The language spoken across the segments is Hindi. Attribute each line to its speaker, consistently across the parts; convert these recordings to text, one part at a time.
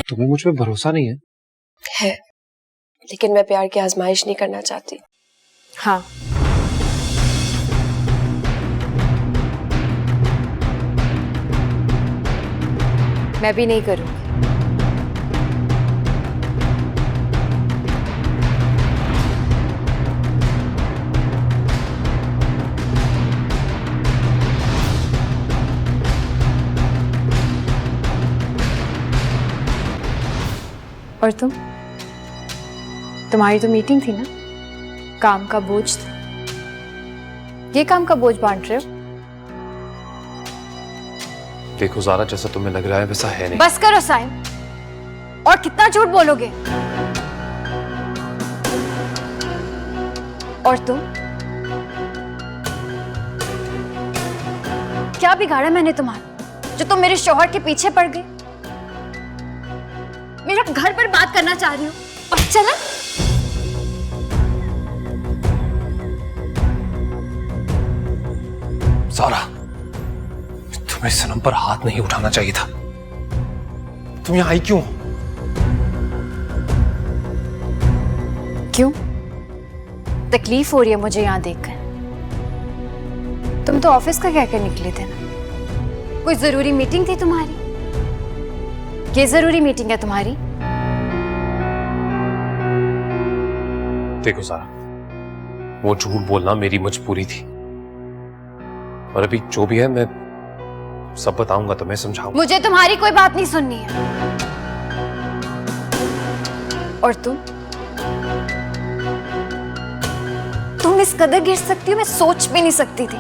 Speaker 1: तुम्हें मुझ पे भरोसा नहीं
Speaker 2: है, लेकिन मैं प्यार की आजमाइश नहीं करना चाहती।
Speaker 3: हाँ, मैं भी नहीं करूंगी। और तुम्हारी तो मीटिंग थी ना, काम का बोझ था, ये काम का बोझ बांट रहे हो?
Speaker 1: देखो ज़ारा, जैसा तुम्हें लग रहा है वैसा है नहीं।
Speaker 3: बस करो साइम, और कितना झूठ बोलोगे? और तुम, क्या बिगाड़ा मैंने तुम्हारा जो तुम मेरे शौहर के पीछे पड़ गई? मेरा घर पर बात करना चाह रही हो और चला।
Speaker 1: ज़ारा, तुम्हें सनम पर हाथ नहीं उठाना चाहिए था। तुम यहाँ आई क्यों?
Speaker 3: क्यों? तकलीफ हो रही है मुझे यहाँ देखकर। तुम तो ऑफिस का कहकर निकले थे ना, कोई जरूरी मीटिंग थी तुम्हारी? ये जरूरी मीटिंग है तुम्हारी?
Speaker 1: देखो ज़ारा, वो झूठ बोलना मेरी मजबूरी थी, और अभी जो भी है मैं सब बताऊंगा, तुम्हें समझाऊंगा।
Speaker 3: मुझे तुम्हारी कोई बात नहीं सुननी है। और तुम इस कदर गिर सकती हो, मैं सोच भी नहीं सकती थी।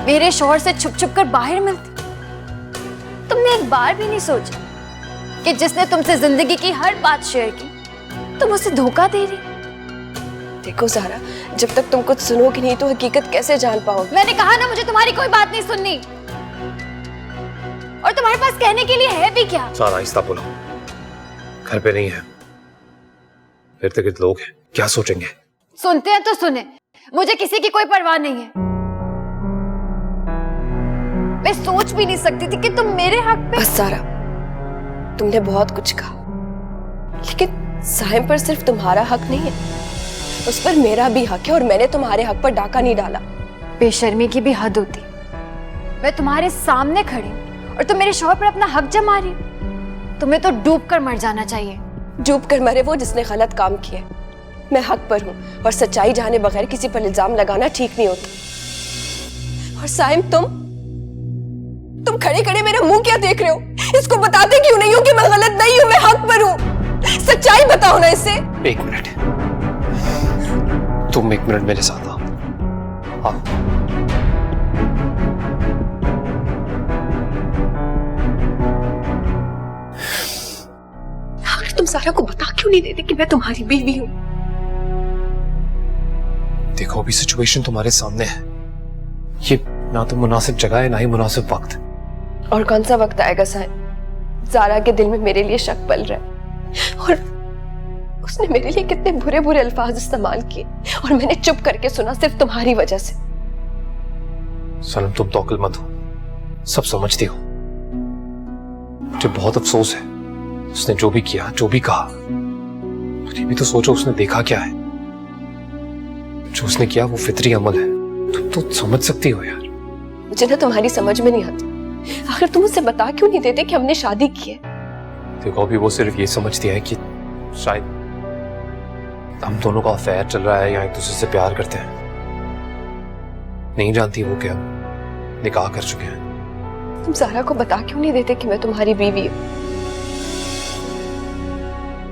Speaker 3: मेरे शौहर से छुप छुप कर बाहर मिलती। तुमने एक बार भी नहीं सोचा कि जिसने तुमसे जिंदगी की हर बात शेयर की, तुम उसे धोखा दे रही?
Speaker 2: देखो ज़ारा, जब तक तुम कुछ सुनोगी नहीं तो हकीकत कैसे जान पाओगे?
Speaker 3: मैंने कहा ना, मुझे तुम्हारी कोई बात नहीं सुननी। और तुम्हारे पास कहने के लिए है भी क्या?
Speaker 1: ज़ारा, आहिस्ता बोलो, घर पे नहीं है, इर्द गिर्द लोग हैं, क्या सोचेंगे?
Speaker 3: सुनते हैं तो सुने, मुझे किसी की कोई परवाह नहीं है। मैं सोच भी नहीं सकती थी कि तुम मेरे हक पे।
Speaker 2: बस ज़ारा, तुमने बहुत कुछ कहा, लेकिन साहिम पर सिर्फ तुम्हारा हक नहीं है, उस पर मेरा भी हक है, और मैंने तुम्हारे हक पर डाका नहीं डाला।
Speaker 3: बेशर्मी की भी हद होती। मैं तुम्हारे सामने खड़ी और तुम मेरे शौहर पर अपना हक जमा रही हो। तुम्हें तो डूब कर मर जाना चाहिए।
Speaker 2: डूब कर मरे वो जिसने गलत काम किया। मैं हक पर हूँ, और सच्चाई जाने बगैर किसी पर इल्जाम लगाना ठीक नहीं होता। और साहिम, तुम खड़े खड़े मेरा मुंह क्या देख रहे हो? इसको बताते क्यों नहीं हो कि मैं गलत नहीं हूँ, मैं हक पर हूँ? सच्चाई बताओ ना इसे।
Speaker 1: एक मिनट, तुम एक मिनट मेरे साथ आओ।
Speaker 2: आखिर तुम सारा को बता क्यों नहीं देते कि मैं तुम्हारी बीवी हूँ?
Speaker 1: देखो, अभी सिचुएशन तुम्हारे सामने है, ये ना तो मुनासिब जगह है ना ही मुनासिब वक्त।
Speaker 2: और कौन सा वक्त आएगा साहिब? ज़ारा के दिल में मेरे लिए शक पल रहा है, और उसने मेरे लिए कितने बुरे बुरे अल्फाज इस्तेमाल किए, और मैंने चुप करके सुना सिर्फ तुम्हारी वजह से।
Speaker 1: सनम, तुम तो अक्लमंद हो, सब समझती हो। मुझे बहुत अफसोस है, उसने जो भी किया, जो भी कहा, ये भी तो सोचो उसने देखा क्या है। जो उसने किया वो फितरी अमल है, तुम तो समझ सकती हो यार।
Speaker 2: मुझे ना तुम्हारी समझ में नहीं आती, आखिर तुम उसे बता क्यों नहीं देते कि हमने शादी की है?
Speaker 1: देखो, अभी वो सिर्फ ये समझती है कि शायद हम दोनों का अफेयर चल रहा है या एक दूसरे से प्यार करते हैं। नहीं जानती वो कि हम निकाह कर चुके हैं।
Speaker 2: तुम ज़ारा को बता क्यों नहीं देते कि मैं तुम्हारी बीवी हूँ?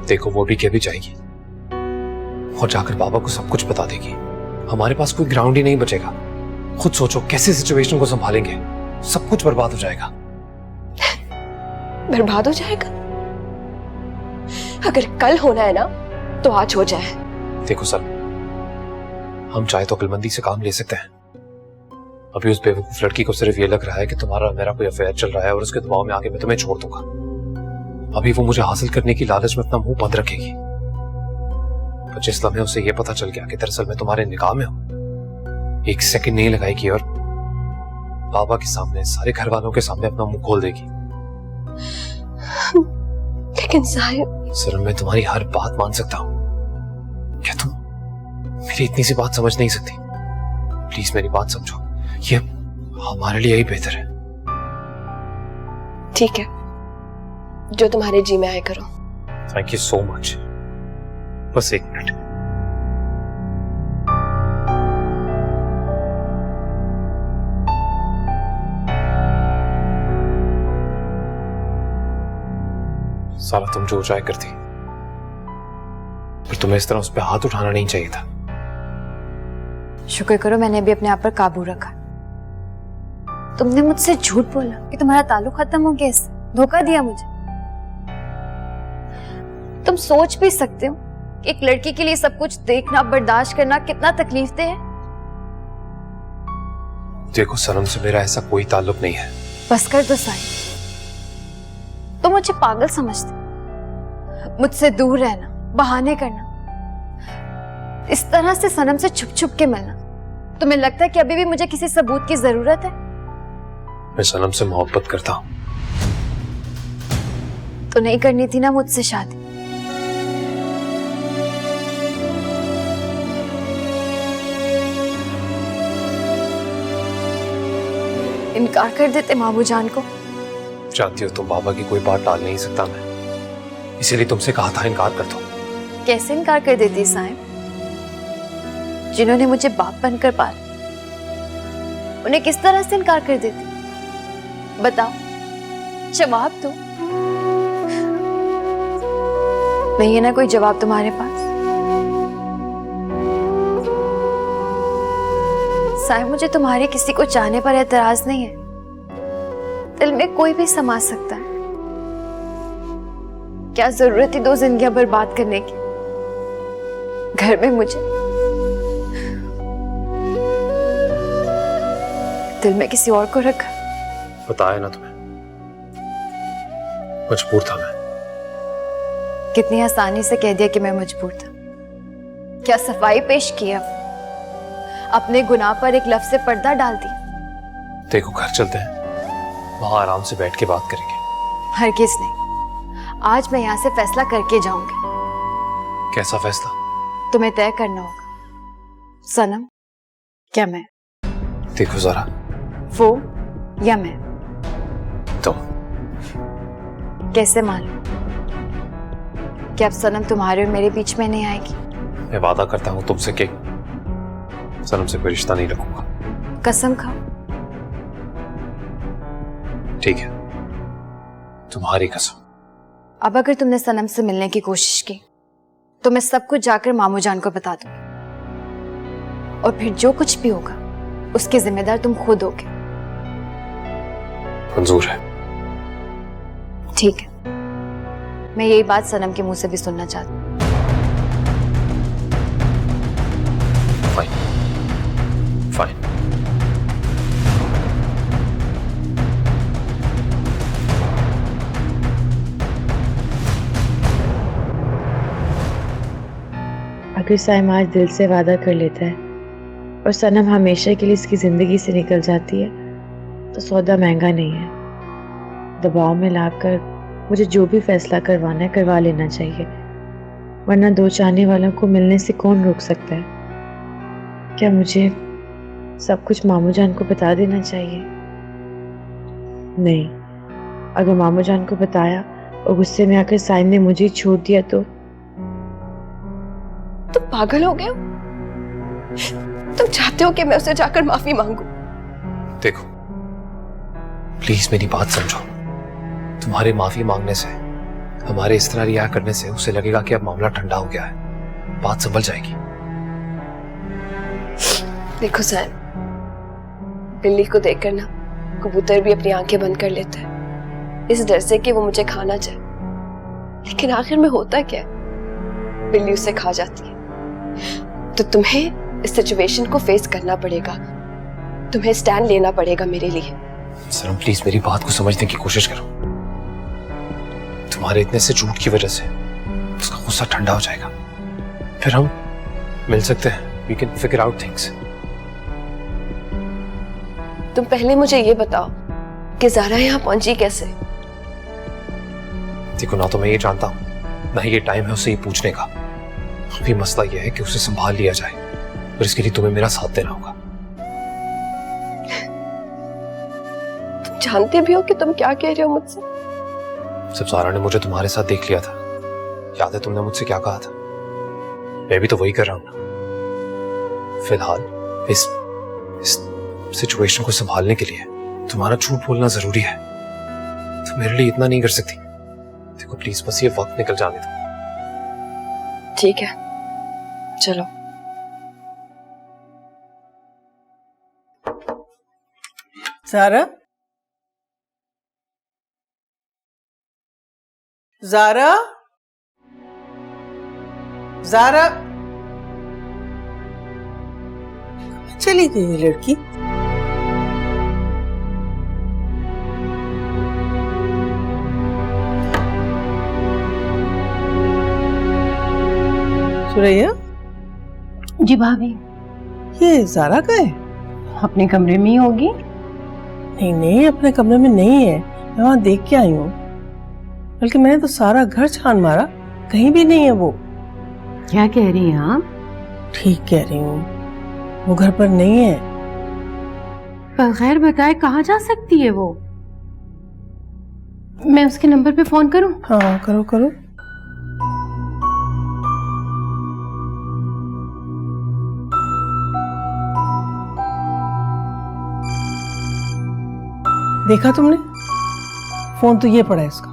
Speaker 1: देखो, वो भी क्या भी जाएगी और जाकर बाबा को सब कुछ बता देगी। हमारे पास कोई ग्राउंड ही नहीं बचेगा। खुद सोचो कैसे सिचुएशन को संभालेंगे, सब कुछ बर्बाद हो जाएगा।
Speaker 2: बर्बाद हो जाएगा? अगर कल होना है ना तो आज हो जाए।
Speaker 1: देखो सर, हम चाहे तो अक्लमंदी से काम ले सकते हैं। अभी उस बेवकूफ लड़की को सिर्फ ये लग रहा है कि तुम्हारा मेरा कोई अफेयर चल रहा है और उसके दबाव में आके मैं तुम्हें छोड़ दूंगा। अभी वो मुझे हासिल करने की लालच में अपना मुंह बंद रखेगी, पर जिस लम्हे उसे ये पता चल गया कि दरअसल मैं तुम्हारे निकाह में हूं, एक सेकंड नहीं लगाएगी और बाबा के सामने, सारे घर वालों के सामने अपना मुंह खोल देगी।
Speaker 2: लेकिन साहिब,
Speaker 1: सर मैं तुम्हारी हर बात मान सकता हूँ, क्या तुम मेरी इतनी सी बात समझ नहीं सकती? प्लीज मेरी बात समझो, ये हमारे लिए ही बेहतर है।
Speaker 2: ठीक है, जो तुम्हारे जी में आए करो।
Speaker 1: Thank you so much. बस एक मिनट। सारा तुम जो चाहे करती, पर तुम्हें इस तरह उस पर हाथ उठाना नहीं चाहिए था।
Speaker 3: शुक्र करो मैंने भी अपने आप पर काबू रखा। तुमने मुझसे झूठ बोला कि तुम्हारा ताल्लुक खत्म हो गया, इससे धोखा दिया मुझे। तुम सोच भी सकते हो कि एक लड़की के लिए सब कुछ देखना बर्दाश्त करना कितना तकलीफ दे है।
Speaker 1: देखो सनम से मेरा ऐसा कोई ताल्लुक नहीं है।
Speaker 3: बस कर दो साहिब, तुम मुझे पागल समझते, मुझसे दूर रहना, बहाने करना, इस तरह से सनम से छुप छुप के मिलना। तुम्हें लगता है कि अभी भी मुझे किसी सबूत की जरूरत है?
Speaker 1: मैं सनम से मोहब्बत करता हूं।
Speaker 3: तो नहीं करनी थी ना मुझसे शादी? इनकार कर देते मामू जान को।
Speaker 1: जानती हो तुम बाबा की कोई बात टाल नहीं सकता मैं, इसीलिए तुमसे कहा था इनकार कर दो।
Speaker 3: कैसे इनकार कर देती साहिब? जिन्होंने मुझे बाप बनकर पाला, उन्हें किस तरह से इनकार कर देती? बताओ, जवाब दो। नहीं है ना कोई जवाब तुम्हारे पास? साहिब मुझे तुम्हारे किसी को चाहने पर एतराज नहीं है, दिल में कोई भी समा सकता है। क्या जरूरत थी 2 जिंदगियां बर्बाद करने की? घर में मुझे, दिल में किसी और को रखा।
Speaker 1: बताया ना तुम्हें, मजबूर था मैं।
Speaker 3: कितनी आसानी से कह दिया कि मैं मजबूर था। क्या सफाई पेश किया, अपने गुनाह पर एक लफ्ज से पर्दा डाल दी।
Speaker 1: देखो घर चलते हैं, वहां आराम से बैठ के बात करेंगे।
Speaker 3: हरगिज नहीं, आज मैं यहाँ से फैसला करके जाऊंगी।
Speaker 1: कैसा फैसला?
Speaker 3: तुम्हें तय करना होगा, सनम क्या मैं?
Speaker 1: देखो जरा,
Speaker 3: वो या मैं?
Speaker 1: तुम।
Speaker 3: कैसे मालूम कि अब सनम तुम्हारे और मेरे बीच में नहीं आएगी?
Speaker 1: मैं वादा करता हूं तुमसे कि सनम से कोई रिश्ता नहीं रखूंगा।
Speaker 3: कसम खाओ।
Speaker 1: ठीक है, तुम्हारी कसम।
Speaker 3: अब अगर तुमने सनम से मिलने की कोशिश की तो मैं सब कुछ जाकर मामू जान को बता दूंगी, और फिर जो कुछ भी होगा उसके जिम्मेदार तुम खुद होगे।
Speaker 1: मंजूर है।
Speaker 3: ठीक है, मैं यही बात सनम के मुंह से भी सुनना चाहती हूँ।
Speaker 1: Fine fine.
Speaker 4: अगर साइम आज दिल से वादा कर लेता है और सनम हमेशा के लिए इसकी ज़िंदगी से निकल जाती है तो सौदा महंगा नहीं है। दबाव में लाकर मुझे जो भी फैसला करवाना है करवा लेना चाहिए, वरना 2 चाहने वालों को मिलने से कौन रोक सकता है? क्या मुझे सब कुछ मामू जान को बता देना चाहिए? नहीं, अगर मामू जान को बताया और गुस्से में आकर साइम ने मुझे छोड़ दिया तो
Speaker 2: तुम पागल हो गए हो? तुम चाहते हो कि मैं उसे जाकर माफी मांगू?
Speaker 1: देखो प्लीज मेरी बात समझो, तुम्हारे माफी मांगने से, हमारे इस तरह रिया करने से उसे लगेगा कि अब मामला ठंडा हो गया है, बात संभल जाएगी।
Speaker 2: देखो सैम, बिल्ली को देखकर ना कबूतर भी अपनी आंखें बंद कर लेता है, इस डर से कि वो मुझे खाना चाहे। लेकिन आखिर में होता क्या है, बिल्ली उसे खा जाती है। तो तुम्हें इस सिचुएशन को फेस करना पड़ेगा, तुम्हें स्टैंड लेना पड़ेगा मेरे लिए।
Speaker 1: सनम प्लीज मेरी बात को समझने की कोशिश करो। तुम्हारे इतने से झूठ की वजह से उसका गुस्सा ठंडा हो जाएगा, फिर हम मिल सकते हैं। We can figure out things.
Speaker 2: तुम पहले मुझे ये बताओ कि ज़ारा यहाँ पहुंची कैसे?
Speaker 1: देखो ना तो मैं ये जानता हूँ ना ही ये टाइम है उसे ये पूछने का। अभी मसला ये है कि उसे संभाल लिया जाए और इसके लिए तुम्हें मेरा साथ देना होगा।
Speaker 2: तुम जानते भी हो कि तुम क्या कह रहे हो मुझसे?
Speaker 1: जब सारा ने मुझे तुम्हारे साथ देख लिया था, याद है तुमने मुझसे क्या कहा था? मैं भी तो वही कर रहा हूं ना। फिलहाल इस सिचुएशन को संभालने के लिए तुम्हारा झूठ बोलना जरूरी है। तुम मेरे लिए इतना नहीं कर सकती। देखो प्लीज बस ये वक्त निकल जाने दो।
Speaker 2: ठीक है, चलो।
Speaker 5: ज़ारा, ज़ारा, ज़ारा, चली गई ये लड़की। सुरैया,
Speaker 6: जी भाभी,
Speaker 5: ये ज़ारा का है?
Speaker 6: अपने कमरे में ही होगी।
Speaker 5: नहीं नहीं, अपने कमरे में नहीं है, मैं वहां देख के आई हूँ। बल्कि मैंने तो सारा घर छान मारा, कहीं भी नहीं है वो।
Speaker 6: क्या कह रही हैं आप?
Speaker 5: ठीक कह रही हूँ, वो घर पर नहीं है।
Speaker 6: बगैर बताए कहाँ जा सकती है वो? मैं उसके नंबर पे फोन करूं?
Speaker 5: हाँ करो करो। देखा तुमने, फोन तो ये पड़ा है इसका,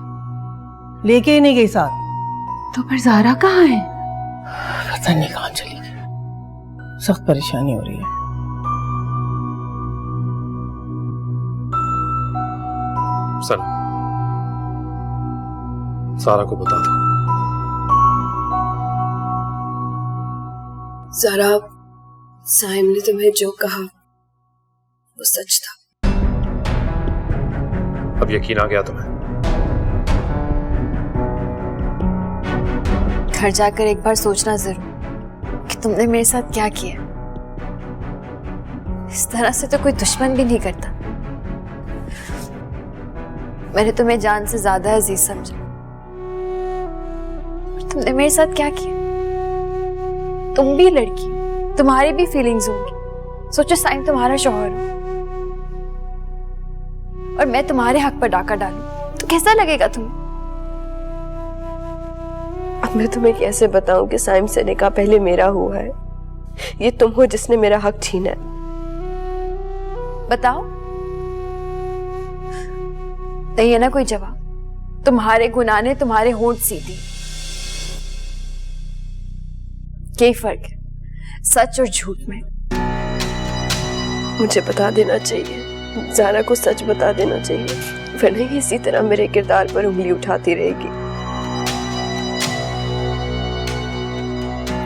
Speaker 5: लेके ही नहीं गई साथ।
Speaker 6: तो फिर ज़ारा कहाँ है?
Speaker 5: पता नहीं कहाँ चली गई। सख्त परेशानी हो रही है।
Speaker 1: सर, सारा को बता दो।
Speaker 2: ज़ारा, साइम ने तुम्हें जो कहा वो सच था।
Speaker 1: अब यकीन आ गया तुम्हें?
Speaker 3: घर जाकर एक बार सोचना जरूर कि तुमने मेरे साथ क्या किया। इस तरह से तो कोई दुश्मन भी नहीं करता। मैंने तुम्हें जान से ज्यादा अजीज समझा, और तुमने मेरे साथ क्या किया? तुम भी लड़की, तुम्हारी भी फीलिंग्स होंगी। सोचो साइम तुम्हारा शौहर हो और मैं तुम्हारे हक पर डाका डालूं तो कैसा लगेगा तुम्हें?
Speaker 2: अब मैं तुम्हें कैसे बताऊं कि साइम से निकाह पहले मेरा हुआ है। ये तुम हो जिसने मेरा हक छीना है।
Speaker 3: बताओ, नहीं है ना कोई जवाब? तुम्हारे गुनाह ने तुम्हारे होंठ सीधी। क्या फर्क है सच और झूठ में?
Speaker 2: मुझे बता देना चाहिए, ज़ारा को सच बता देना चाहिए, वरना ये इसी तरह मेरे किरदार पर उंगली उठाती रहेगी।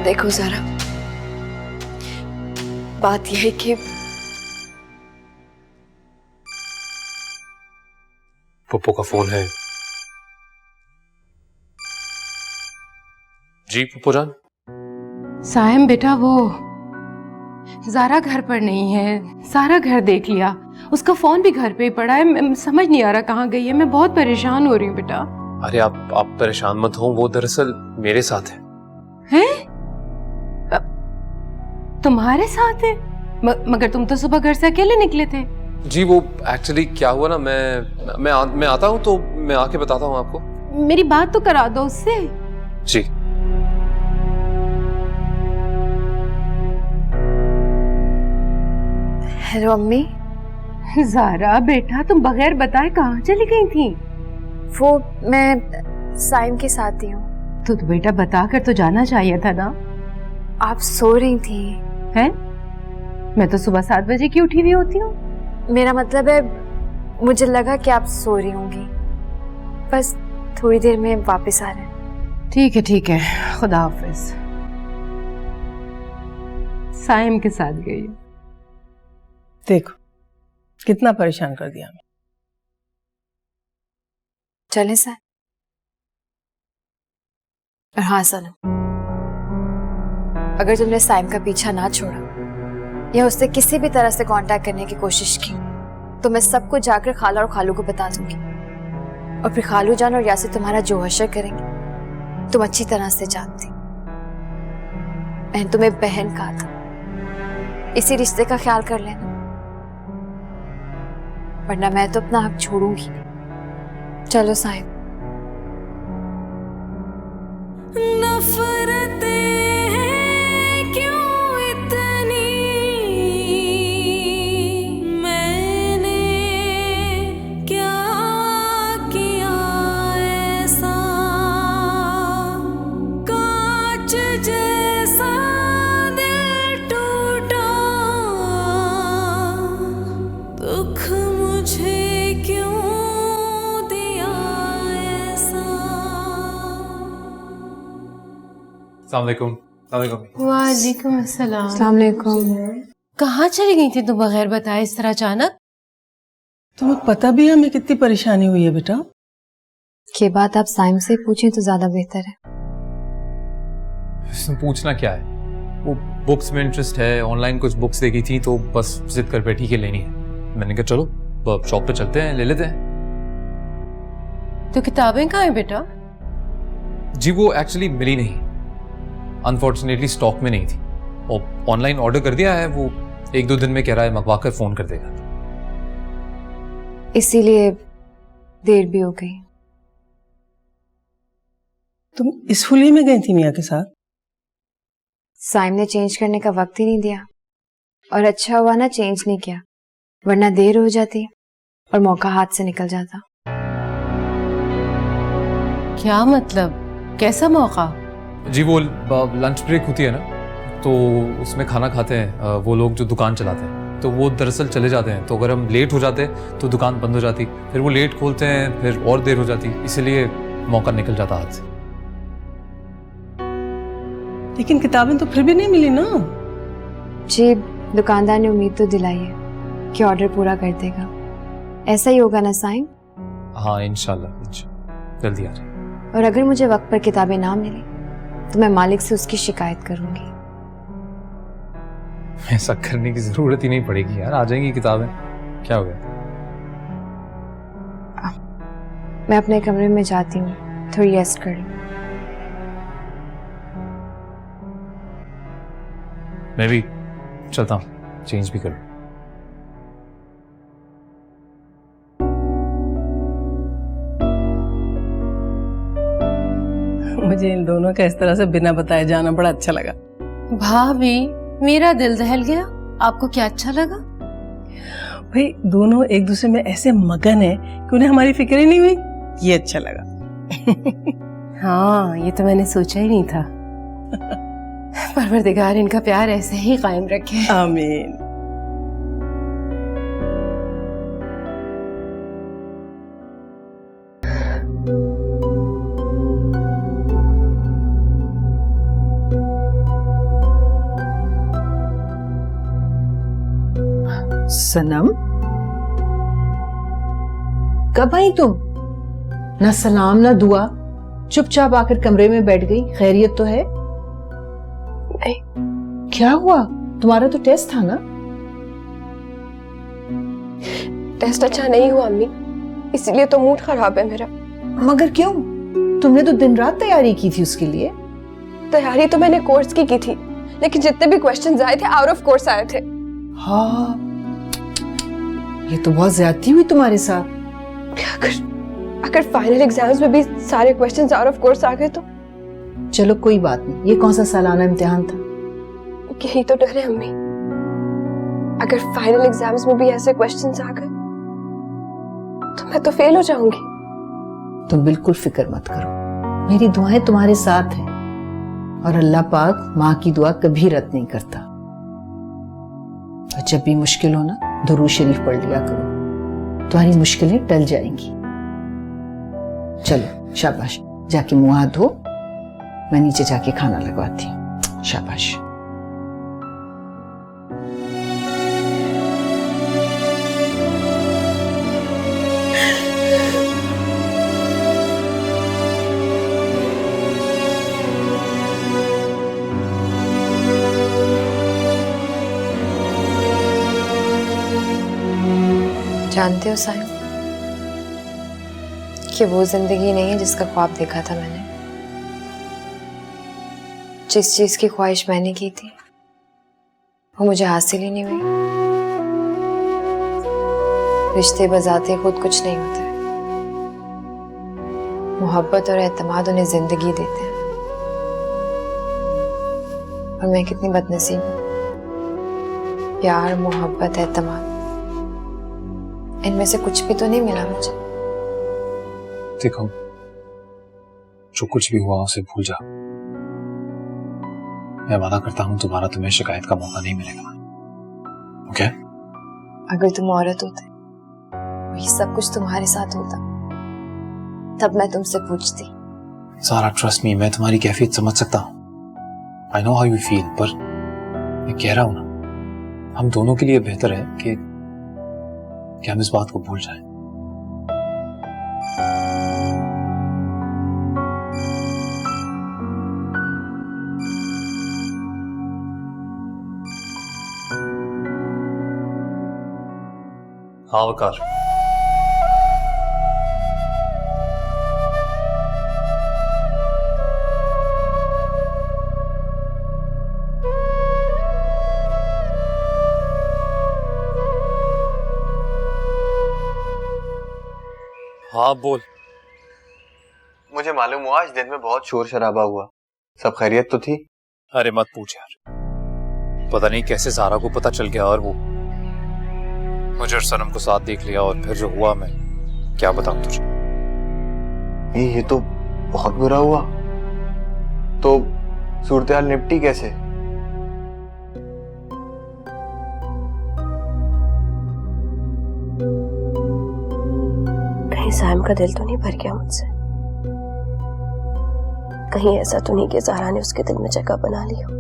Speaker 2: देखो ज़ारा, बात यह है कि
Speaker 1: पप्पू का फोन है। जी पप्पू जान।
Speaker 6: साइम बेटा, वो ज़ारा घर पर नहीं है। सारा घर देख लिया, उसका फोन भी घर पे ही पड़ा है। समझ नहीं आ रहा कहाँ गई है। मैं बहुत परेशान हो रही हूँ बेटा।
Speaker 1: अरे आप परेशान मत हो, वो दरअसल मेरे साथ है।
Speaker 6: हैं? तुम्हारे साथ है? मगर तुम तो सुबह घर से अकेले निकले थे।
Speaker 1: जी वो एक्चुअली क्या हुआ ना, मैं आता हूँ तो मैं आके बताता हूँ आपको।
Speaker 6: मेरी बात तो करा दो उससे।
Speaker 1: जी
Speaker 3: हेलो अम्मी।
Speaker 6: ज़ारा बेटा, तुम बगैर बताए कहाँ चली गई थी?
Speaker 3: वो मैं साइम के साथ ही हूँ।
Speaker 6: तो बेटा बता कर तो जाना चाहिए था ना।
Speaker 3: आप सो रही थी?
Speaker 6: हैं? मैं तो सुबह 7 बजे की उठी हुई होती हूँ।
Speaker 3: मेरा मतलब है, मुझे लगा कि आप सो रही होंगी। बस थोड़ी देर में वापस आ रहे हैं।
Speaker 6: ठीक है, खुदा हाफिज। साइम के साथ गई।
Speaker 5: देखो कितना परेशान कर दिया हमें।
Speaker 3: चलें सर? और हाँ सनम, अगर तुमने साइम का पीछा ना छोड़ा या उससे किसी भी तरह से कांटेक्ट करने की कोशिश की तो मैं सबको जाकर खाला और खालू को बता दूंगी। और फिर खालू जान और यासिर तुम्हारा जो हशर करेंगे तुम अच्छी तरह से जानती। मैंने तुम्हें बहन कहा था, इसी रिश्ते का ख्याल कर लेना, वरना मैं तो अपना हक छोड़ूंगी नहीं। चलो साहिब।
Speaker 6: वालेकुम अस्सलाम।
Speaker 3: अस्सलाम वालेकुम।
Speaker 6: कहाँ चली गई थी तुम बगैर बताए इस तरह अचानक?
Speaker 5: तुम्हें पता भी है हमें कितनी परेशानी हुई है बेटा।
Speaker 3: ये बात आप साइम से पूछें तो ज्यादा बेहतर है।
Speaker 1: इसमें पूछना क्या है, वो बुक्स में इंटरेस्ट है, ऑनलाइन कुछ बुक्स देखी थी तो बस जिद कर बैठी कि लेनी है। मैंने कहा चलो शॉप पे चलते हैं, ले लेते हैं।
Speaker 6: तो किताबें कहाँ हैं बेटा?
Speaker 1: जी वो एक्चुअली मिली नहीं, अनफॉर्चुनेटली स्टॉक में नहीं थी, और ऑनलाइन ऑर्डर कर दिया है, वो 1-2 दिन में कह रहा है मंगवा कर फोन कर देगा।
Speaker 3: इसीलिए देर भी हो गई।
Speaker 5: तुम इस हुलिये में गई थी मियाँ के साथ?
Speaker 3: साइम ने चेंज करने का वक्त ही नहीं दिया, और अच्छा हुआ ना चेंज नहीं किया, वरना देर हो जाती और मौका हाथ से निकल जाता।
Speaker 6: क्या मतलब, कैसा मौका?
Speaker 1: जी वो लंच ब्रेक होती है ना, तो उसमें खाना खाते हैं वो लोग जो दुकान चलाते हैं, तो वो दरअसल चले जाते हैं, तो अगर हम लेट हो जाते तो दुकान बंद हो जाती, फिर वो लेट खोलते हैं, फिर और देर हो जाती, इसलिए मौका निकल जाता हाथ से।
Speaker 5: लेकिन किताबें तो फिर भी नहीं मिली ना।
Speaker 3: जी दुकानदार ने उम्मीद तो दिलाई है कि ऑर्डर पूरा कर देगा। ऐसा ही होगा ना साइम?
Speaker 1: हाँ इंशाल्लाह जल्दी आ जाए।
Speaker 3: और अगर मुझे वक्त पर किताबें ना मिली तो मैं मालिक से उसकी शिकायत करूंगी।
Speaker 1: ऐसा करने की जरूरत ही नहीं पड़ेगी यार, आ जाएंगी किताबें, क्या हो गया।
Speaker 3: मैं अपने कमरे में जाती हूँ, थोड़ी रेस्ट कर लूं।
Speaker 1: मैं भी चलता हूँ, चेंज भी करूँ।
Speaker 5: मुझे इन दोनों का इस तरह से बिना बताए जाना बड़ा अच्छा लगा।
Speaker 6: भाभी मेरा दिल दहल गया। आपको क्या अच्छा लगा?
Speaker 5: भाई दोनों एक दूसरे में ऐसे मगन है कि उन्हें हमारी फिक्र ही नहीं हुई, ये अच्छा लगा।
Speaker 6: हाँ ये तो मैंने सोचा ही नहीं था। परवरदिगार इनका प्यार ऐसे ही कायम रखे।
Speaker 5: आमीन।
Speaker 7: सनम कब आई तुम? ना सलाम ना दुआ, चुपचाप आकर कमरे में बैठ गई। खैरियत तो है?
Speaker 2: नहीं।
Speaker 7: क्या हुआ? तुम्हारा तो टेस्ट था ना?
Speaker 2: टेस्ट अच्छा नहीं हुआ अम्मी, इसलिए तो मूड खराब है मेरा।
Speaker 7: मगर क्यों? तुमने तो दिन रात तैयारी की थी उसके लिए।
Speaker 2: तैयारी तो मैंने कोर्स की थी, लेकिन जितने भी क्वेश्चंस आए थे आउट ऑफ कोर्स आए थे।
Speaker 7: हाँ ये तो बहुत ज्यादती हुई तुम्हारे साथ।
Speaker 2: अगर फाइनल एग्जाम्स में भी सारे क्वेश्चंस आउट ऑफ कोर्स आ गए तो?
Speaker 7: चलो कोई बात नहीं, ये कौन सा सालाना इम्तिहान था?
Speaker 2: यही तो डर है अम्मी, अगर फाइनल एग्जाम्स में भी ऐसे क्वेश्चंस आ गए तो मैं तो फेल हो जाऊंगी।
Speaker 7: तुम बिल्कुल फिक्र मत करो, मेरी दुआएं तुम्हारे साथ हैं, और अल्लाह पाक माँ की दुआ कभी रद्द नहीं करता। और जब भी मुश्किल हो ना, दुरूद शरीफ पढ़ लिया करो, तुम्हारी मुश्किलें टल जाएंगी। चलो शाबाश, जाके मुंह हाथ धो, मैं नीचे जाके खाना लगवाती हूँ। शाबाश।
Speaker 3: जानते हो साइम, कि वो जिंदगी नहीं है जिसका ख्वाब देखा था मैंने। जिस चीज की ख्वाहिश मैंने की थी वो मुझे हासिल ही नहीं हुई। रिश्ते बजाते खुद कुछ नहीं होते, मोहब्बत और एतमाद उन्हें जिंदगी देते हैं। और मैं कितनी बदनसीब हूँ। प्यार, मोहब्बत, एतमाद, इनमें से कुछ भी तो नहीं मिला मुझे।
Speaker 1: देखो, जो कुछ भी हुआ उसे भूल जा। मैं वादा करता हूँ दोबारा तुम्हें शिकायत का मौका नहीं मिलेगा। ओके?
Speaker 3: अगर तुम औरत होते, वही सब कुछ तुम्हारे साथ होता, तब मैं तुमसे पूछती।
Speaker 1: सारा ट्रस्ट मी, मैं तुम्हारी कैफियत समझ सकता हूँ। I know how you feel, पर मैं कह रहा हूँ ना, हम दोनों के लिए बेहतर है कि हम इस बात को भूल जाएं। हाँ वकार, हाँ बोल।
Speaker 8: मुझे मालूम हुआ आज दिन में बहुत शोर शराबा हुआ, सब खैरियत तो थी?
Speaker 1: अरे मत पूछ यार, पता नहीं कैसे ज़ारा को पता चल गया और वो मुझे और सनम को साथ देख लिया, और फिर जो हुआ मैं क्या बताऊं तुझे।
Speaker 8: ये तो बहुत बुरा हुआ। तो सूरत-ए-हाल निपटी कैसे?
Speaker 2: कहीं साइम का दिल तो नहीं भर गया मुझसे? कहीं ऐसा तो नहीं कि ज़ारा ने उसके दिल में जगह बना ली हो?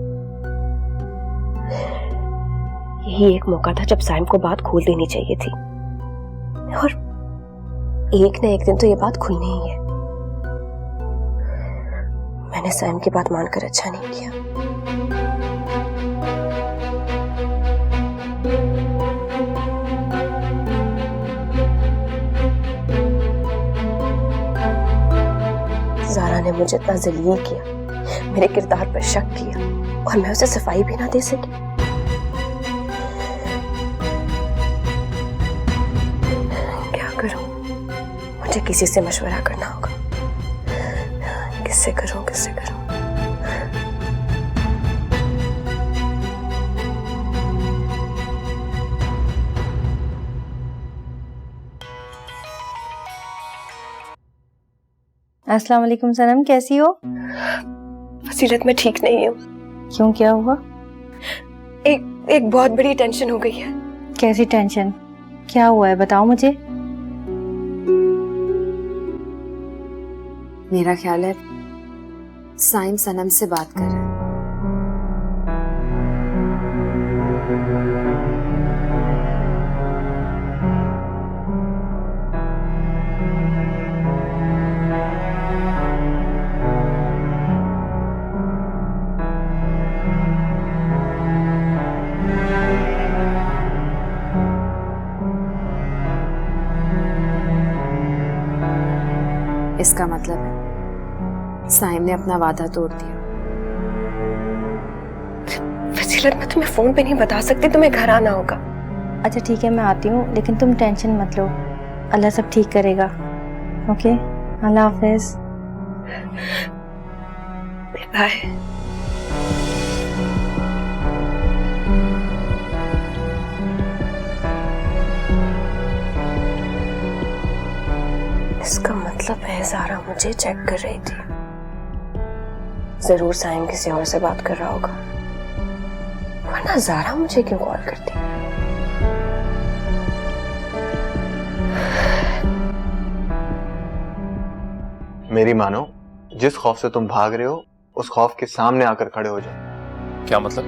Speaker 2: यही एक मौका था जब साइम को बात खोल देनी चाहिए थी, और एक न एक दिन तो ये बात खुलनी ही है। मैंने साइम की बात मानकर अच्छा नहीं किया। ज़ारा ने मुझे इतना जलील किया, मेरे किरदार पर शक किया, और मैं उसे सफाई भी ना दे सकी। क्या करूं? मुझे किसी से मशवरा करना होगा। किससे करूं?
Speaker 9: अस्सलाम वालेकुम सनम, कैसी हो?
Speaker 2: फसीलत, मैं ठीक नहीं हूँ।
Speaker 9: क्यों, क्या हुआ?
Speaker 2: एक बहुत बड़ी टेंशन हो गई है।
Speaker 9: कैसी टेंशन? क्या हुआ है, बताओ मुझे।
Speaker 3: मेरा ख्याल है साइम सनम से बात कर रहा है। इसका मतलब है साइम ने अपना वादा तोड़ दिया।
Speaker 2: फसीलत, मैं तुम्हें फोन पे नहीं बता सकती, तुम्हें घर आना होगा।
Speaker 9: अच्छा ठीक है, मैं आती हूँ, लेकिन तुम टेंशन मत लो, अल्लाह सब ठीक करेगा। ओके, अल्लाह हाफिज।
Speaker 2: बाय। इसका मतलब है ज़ारा मुझे चेक कर रही थी। जरूर साइम किसी और से बात कर रहा होगा, वरना ज़ारा मुझे क्यों कॉल करती?
Speaker 8: मेरी मानो, जिस खौफ से तुम भाग रहे हो उस खौफ के सामने आकर खड़े हो जाओ।
Speaker 1: क्या मतलब?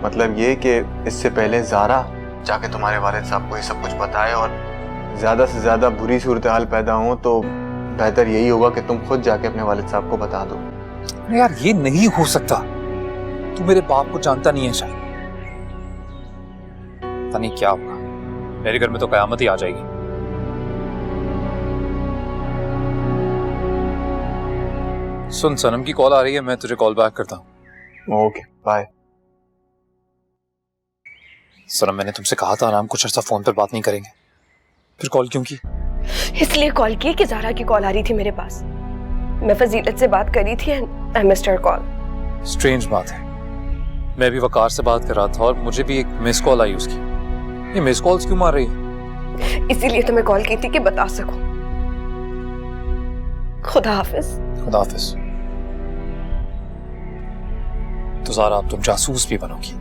Speaker 8: मतलब ये कि इससे पहले ज़ारा जाके तुम्हारे वालिद साहब को ये सब कुछ बताए और ज्यादा से ज्यादा बुरी सूरत हाल पैदा हो, तो बेहतर यही होगा कि तुम खुद जाके अपने वालिद साहब को बता दो।
Speaker 1: अरे यार, ये नहीं हो सकता। तू मेरे बाप को जानता नहीं है शायद। पता नहीं क्या होगा, मेरे घर में तो कयामत ही आ जाएगी। सुन, सनम की कॉल आ रही है, मैं तुझे कॉल बैक करता हूँ।
Speaker 8: Okay bye.
Speaker 1: सनम, मैंने तुमसे कहा था ना हम कुछ अर्सा फोन पर बात नहीं करेंगे, फिर कॉल क्यों की?
Speaker 2: इसलिए कॉल की कि ज़ारा की कॉल आ रही थी मेरे पास। मैं फजीलत से बात कर रही थी and I missed her call.
Speaker 1: Strange बात है, मैं भी वकार से बात कर रहा था और मुझे भी एक मिस कॉल आई उसकी। ये मिस कॉल्स क्यों मार रही है?
Speaker 2: इसीलिए तो मैं कॉल की थी कि बता सकूं। खुदा हाफिज।
Speaker 1: खुदा हाफिज। तो ज़ारा अब तुम जासूस भी बनोगी।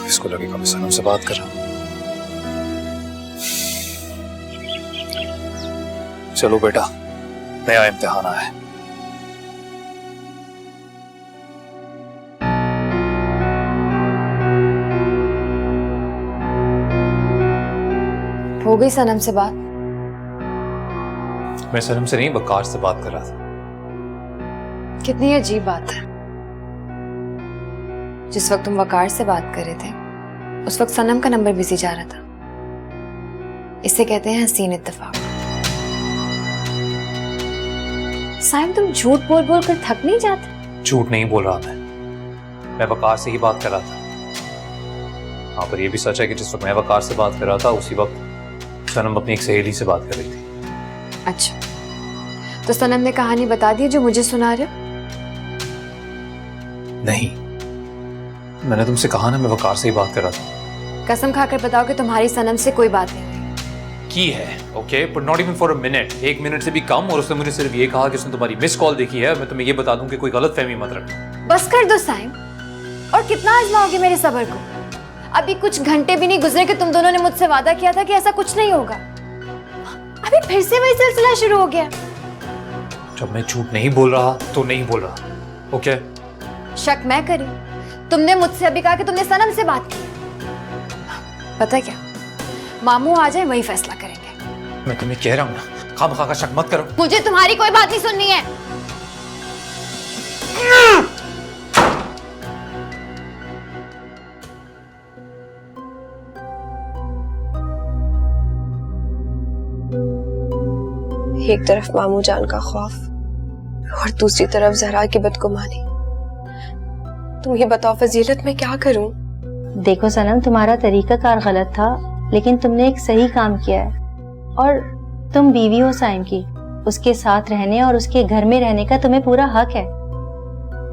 Speaker 1: इसको लगेगा मैं सनम से बात कर रहा हूं। चलो बेटा, नया इम्तिहान आया है।
Speaker 3: हो गई सनम से बात?
Speaker 1: मैं सनम से नहीं, वकार से बात कर रहा था।
Speaker 3: कितनी अजीब बात है, जिस वक्त तुम वकार से बात कर रहे थे उस वक्त सनम का नंबर बिजी जा रहा था। इसे कहते हैं हसीन इत्तेफाक। साइम, तुम झूठ बोल बोल कर थक नहीं जाते?
Speaker 1: झूठ नहीं बोल रहा मैं वकार से ही बात कर रहा था। हाँ, पर यह भी सच है कि जिस वक्त मैं वकार से बात कर रहा था उसी वक्त सनम अपनी एक सहेली से बात कर रही थी।
Speaker 3: अच्छा, तो सनम ने कहानी बता दी जो मुझे सुना रहे हो?
Speaker 1: नहीं, मैंने तुमसे कहा ना मैं वकार से ही बात कर रहा था।
Speaker 3: कसम खाकर बताओ कि तुम्हारी सनम से कोई बात नहीं हुई।
Speaker 1: की है, okay, but not even for a minute. 1 minute से भी कम। और उसने मुझे सिर्फ ये कहा कि उसने तुम्हारी मिस कॉल देखी है। मैं तुम्हें ये बता दूं कि कोई गलत फहमी मत रखना।
Speaker 3: बस कर दो साइम, और कितना आजमाओगे मेरे सब्र को? अभी कुछ घंटे भी नहीं गुजरे कि तुम दोनों ने मुझसे वादा किया था कि ऐसा कुछ नहीं होगा। अभी फिर से वही सिलसिला शुरू हो गया।
Speaker 1: जब मैं झूठ नहीं बोल रहा तो नहीं बोल रहा, ओके?
Speaker 3: शक मैं करी? तुमने मुझसे अभी कहा कि तुमने सनम से बात की। पता है क्या, मामू आ जाए वही फैसला करेंगे।
Speaker 1: मैं तुम्हें कह रहा हूं ना, खामखा का शक मत करो।
Speaker 3: मुझे तुम्हारी कोई बात नहीं सुननी है।
Speaker 2: एक तरफ मामू जान का खौफ और दूसरी तरफ ज़हरा की बदगुमानी। तुम ये बताओ फजीलत, मैं क्या करूं?
Speaker 9: देखो सनम, तुम्हारा तरीकाकार गलत था, लेकिन तुमने एक सही काम किया है। और तुम बीवी हो साइम की, उसके साथ रहने और उसके घर में रहने का तुम्हें पूरा हक है।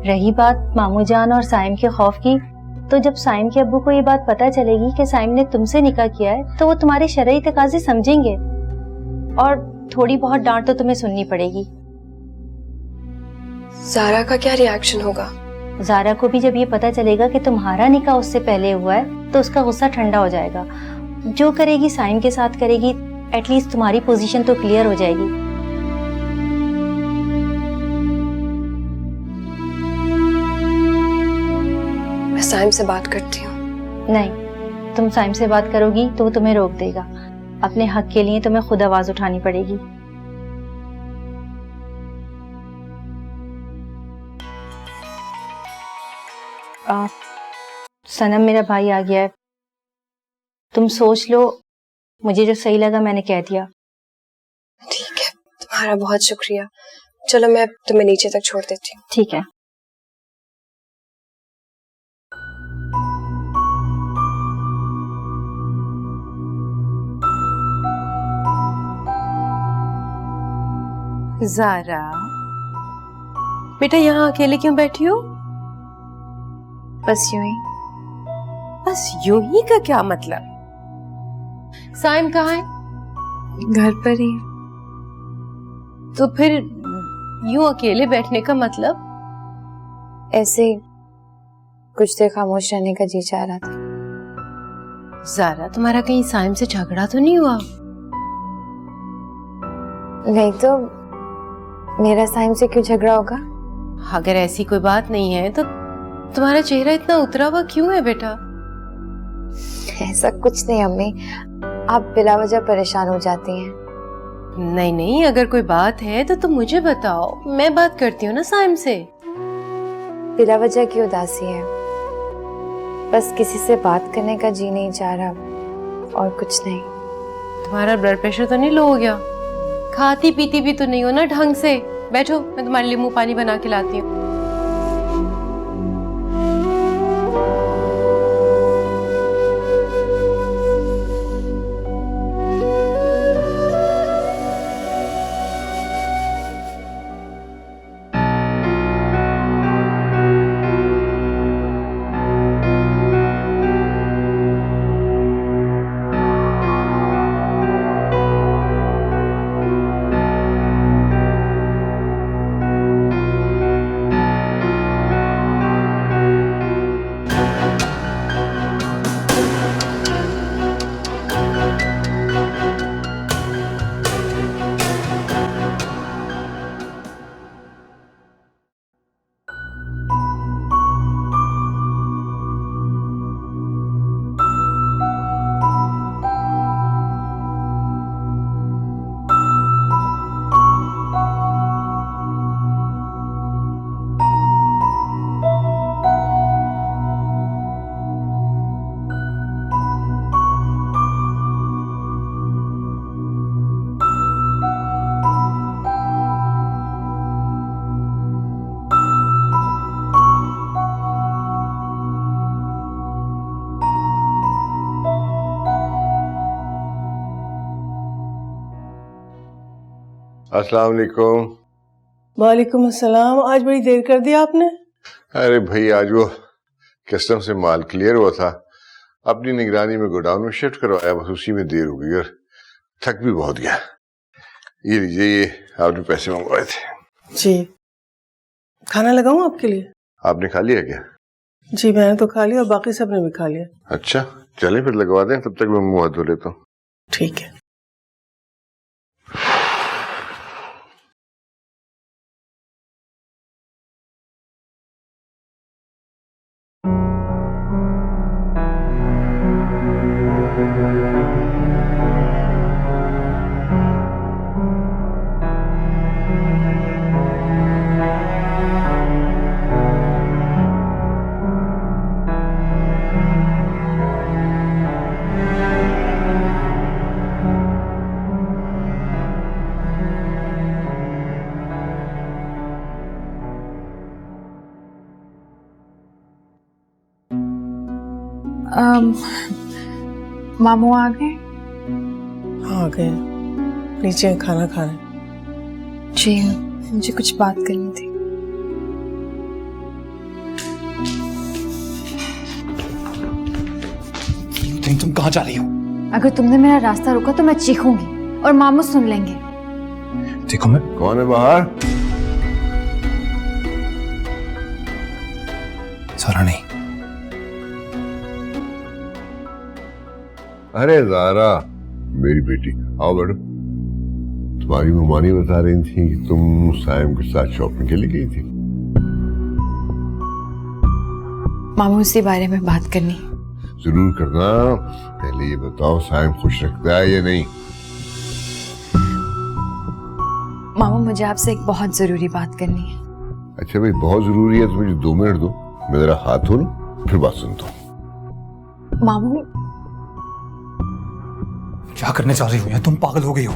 Speaker 9: रही बात मामू जान और साइम के खौफ की, तो जब साइम के अब्बू को ये बात पता चलेगी कि साइम ने तुमसे निकाह किया है, तो वो तुम्हारे शरई तकाज़े समझेंगे और थोड़ी बहुत डांट तो तुम्हें सुननी पड़ेगी।
Speaker 2: ज़ारा का क्या रिएक्शन होगा?
Speaker 9: ज़ारा को भी जब ये पता चलेगा कि तुम्हारा निकाह उससे पहले हुआ है, तो उसका गुस्सा ठंडा हो जाएगा। जो करेगी साइम के साथ करेगी, एटलीस्ट तुम्हारी पोजीशन तो क्लियर हो जाएगी।
Speaker 2: मैं साइम से बात करती हूँ।
Speaker 9: नहीं, तुम साइम से बात करोगी तो वो तुम्हें रोक देगा। अपने हक के लिए तुम्हें खुद आवाज उठानी पड़ेगी। सनम, मेरा भाई आ गया है, तुम सोच लो। मुझे जो सही लगा मैंने कह दिया।
Speaker 2: ठीक है, तुम्हारा बहुत शुक्रिया। चलो मैं तुम्हें नीचे तक छोड़ देती हूँ।
Speaker 9: ठीक है।
Speaker 6: ज़ारा बेटा, यहाँ अकेले क्यों बैठी हो?
Speaker 3: बस यूं ही।
Speaker 6: बस यूं ही का क्या मतलब? साइम कहाँ है?
Speaker 3: घर पर ही।
Speaker 6: तो फिर यूं अकेले बैठने का मतलब?
Speaker 3: ऐसे ही कुछ देर खामोश रहने का जी चाह रहा था।
Speaker 6: ज़ारा, तुम्हारा कहीं साइम से झगड़ा तो नहीं हुआ?
Speaker 3: नहीं तो मेरा साइम से क्यों झगड़ा होगा?
Speaker 6: अगर ऐसी कोई बात नहीं है तो तुम्हारा चेहरा इतना उतरा हुआ क्यों है बेटा?
Speaker 3: ऐसा कुछ नहीं अम्मी, आप बिला वजह परेशान हो जाती हैं।
Speaker 6: नहीं नहीं, अगर कोई बात है तो तुम मुझे बताओ, मैं बात करती हूँ ना साइम से।
Speaker 3: बिला वजह की उदासी है, बस किसी से बात करने का जी नहीं चाह रहा, और कुछ नहीं।
Speaker 6: तुम्हारा ब्लड प्रेशर तो नहीं लो हो गया? खाती पीती भी तो नहीं हो ना ढंग से। बैठो, मैं तुम्हारे लिए मुंह पानी बना के लाती हूँ।
Speaker 10: अस्सलाम वालेकुम।
Speaker 5: वालेकुम अस्सलाम। आज बड़ी देर कर दी आपने।
Speaker 10: अरे भाई आज वो कस्टम से माल क्लियर हुआ था, अपनी निगरानी में गोडाउन में शिफ्ट करवाया, बस उसी में देर हो गई और थक भी बहुत गया। ये लीजिए, ये आपने पैसे मंगवाए थे।
Speaker 5: जी, खाना लगाऊं आपके लिए?
Speaker 10: आपने खा लिया क्या?
Speaker 5: जी मैंने तो खा लिया और बाकी सब ने भी खा लिया।
Speaker 10: अच्छा चलें फिर लगवा दें, तब तक मैं मुंह हाथ धो लेता हूँ।
Speaker 5: ठीक है।
Speaker 3: मामू आ गए?
Speaker 5: हाँ आ गए, नीचे खाना खा रहे।
Speaker 3: जी मुझे कुछ बात करनी थी।
Speaker 1: तुम कहाँ जा रही हो?
Speaker 3: अगर तुमने मेरा रास्ता रोका तो मैं चीखूंगी और मामू सुन लेंगे।
Speaker 1: देखो मैं
Speaker 10: कौन है बाहर?
Speaker 1: सारा नहीं।
Speaker 10: अरे ज़ारा मेरी बेटी, आओ बैठो। तुम्हारी ममानी बता रही थी कि तुम साइम के साथ शॉपिंग के लिए गई थी।
Speaker 3: मामू उसी बारे में बात करनी।
Speaker 10: जरूर करना, पहले ये बताओ साइम खुश रखता है या नहीं?
Speaker 3: मामू मुझे आपसे एक बहुत जरूरी बात करनी है।
Speaker 10: अच्छा भाई बहुत जरूरी है तो मुझे 2 मिनट दो, मैं जरा हाथ धो लूं फिर बात सुनता हूँ।
Speaker 3: मामू
Speaker 1: क्या करने जा रही हो? तुम पागल हो गई हो?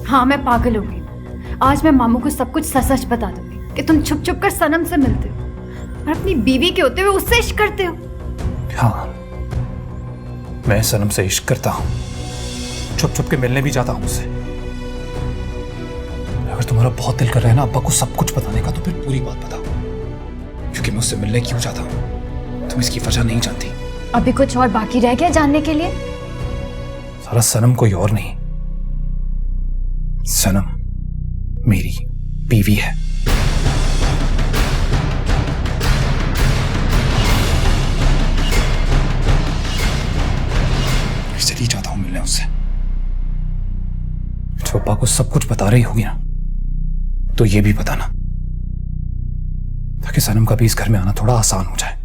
Speaker 3: हाँ मैं पागल हो गई। आज मैं मामू को सब कुछ सच सच बता दूंगी कि तुम छुप छुप कर सनम से मिलते हो और अपनी बीवी के होते हुए उससे इश्क करते हो।
Speaker 1: हाँ मैं सनम से इश्क करता हूँ, छुप छुप के मिलने भी जाता हूँ उससे। अगर तुम्हारा बहुत दिल कर रहा है ना अब्बा को सब कुछ बताने का तो फिर पूरी बात बताओ, क्योंकि मैं उससे मिलने क्यों जाता हूँ तुम इसकी वजह नहीं जानती।
Speaker 3: अभी कुछ और बाकी रह गया जानने के लिए?
Speaker 1: सारा सनम कोई और नहीं, सनम मेरी बीवी है। चली जाता हूं मिलने उससे। जो पापा को सब कुछ बता रही होगी ना तो ये भी बताना, ताकि सनम का भी इस घर में आना थोड़ा आसान हो जाए।